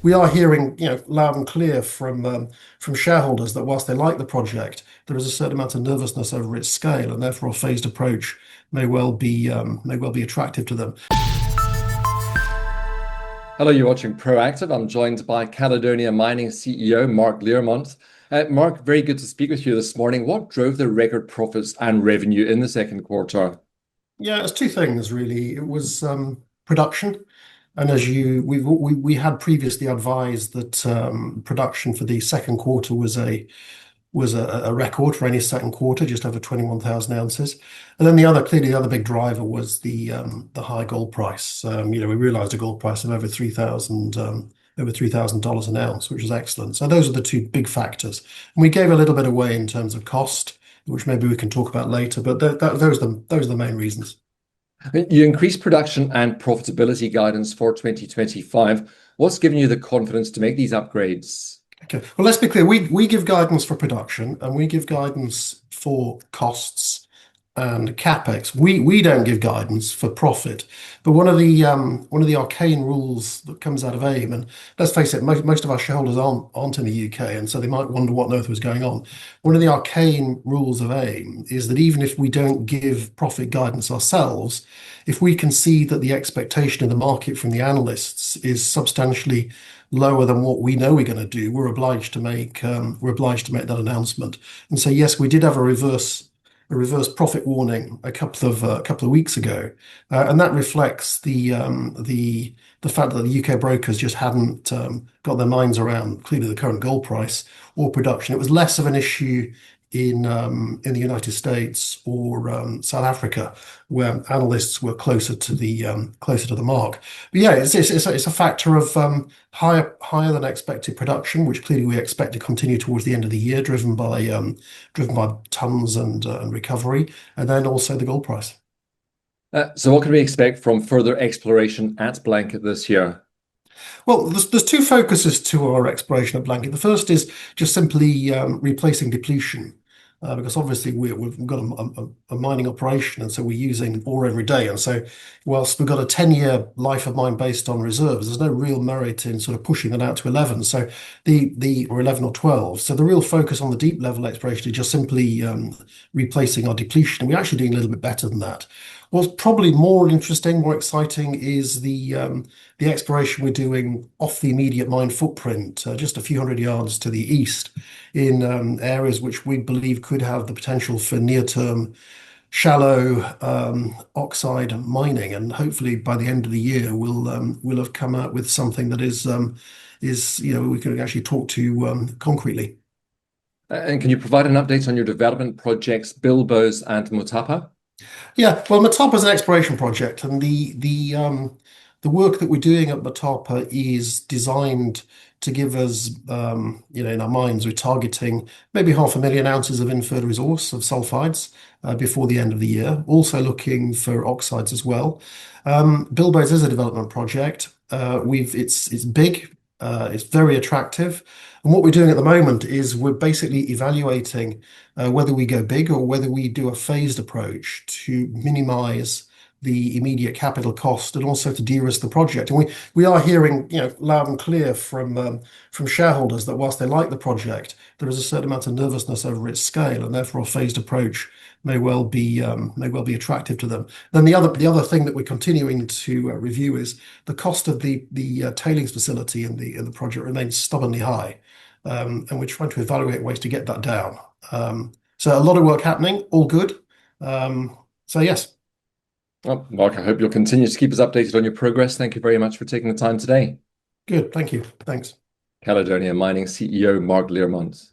we are hearing, loud and clear from shareholders that whilst they like the project, there is a certain amount of nervousness over its scale, and therefore a phased approach may well be attractive to them. Hello, you're watching Proactive. I'm joined by Caledonia Mining CEO Mark Learmonth. Mark, very good to speak with you this morning. What drove the record profits and revenue in the second quarter? Yeah, it's two things really. It was production, and we had previously advised that production for the second quarter was a record for any second quarter, just over 21,000 ounces. And then clearly the other big driver was the high gold price. We realized a gold price of over $3,000 an ounce, which is excellent. So those are the two big factors. And we gave a little bit away in terms of cost, which maybe we can talk about later, but those are the main reasons. You increased production and profitability guidance for 2025. What's given you the confidence to make these upgrades? Okay. Well, let's be clear. We give guidance for production and we give guidance for costs and CapEx. We don't give guidance for profit. But one of the arcane rules that comes out of AIM, and let's face it, most of our shareholders aren't in the UK, and so they might wonder what on earth was going on. One of the arcane rules of AIM is that even if we don't give profit guidance ourselves, if we can see that the expectation in the market from the analysts is substantially lower than what we know we're going to do, we're obliged to make that announcement. And so yes, we did have a reverse profit warning a couple of weeks ago, and that reflects the fact that the UK brokers just hadn't got their minds around clearly the current gold price or production. It was less of an issue in the United States or South Africa, where analysts were closer to the mark. But yeah, it's a factor of higher than expected production, which clearly we expect to continue towards the end of the year, driven by tons and recovery, and then also the gold price. So what can we expect from further exploration at Blanket this year? Well, there's two focuses to our exploration at Blanket. The first is just simply replacing depletion, because obviously we've got a mining operation, and so we're using ore every day. And so, whilst we've got a 10-year life of mine based on reserves, there's no real merit in sort of pushing that out to 11. So or 11 or 12. So the real focus on the deep level exploration is just simply replacing our depletion. And we're actually doing a little bit better than that. What's probably more interesting, more exciting, is the exploration we're doing off the immediate mine footprint, just a few hundred yards to the east, in areas which we believe could have the potential for near-term shallow oxide mining. And hopefully by the end of the year, we'll have come out with something that is we can actually talk to concretely. And can you provide an update on your development projects, Bilboes and Motapa? Yeah, well, Motapa is an exploration project, and the work that we're doing at Motapa is designed to give us, in our minds, we're targeting maybe 500,000 ounces of inferred resource of sulfides before the end of the year. Also looking for oxides as well. Bilboes is a development project. It's big, it's very attractive. And what we're doing at the moment is we're basically evaluating whether we go big or whether we do a phased approach to minimize the immediate capital cost and also to de-risk the project. And we are hearing, loud and clear from shareholders that whilst they like the project, there is a certain amount of nervousness over its scale, and therefore a phased approach may well be attractive to them. Then the other thing that we're continuing to review is the cost of the tailings facility in the project remains stubbornly high, and we're trying to evaluate ways to get that down. So a lot of work happening, all good. So yes. Well, Mark, I hope you'll continue to keep us updated on your progress. Thank you very much for taking the time today. Good, thank you. Thanks. Caledonia Mining CEO Mark Learmonth.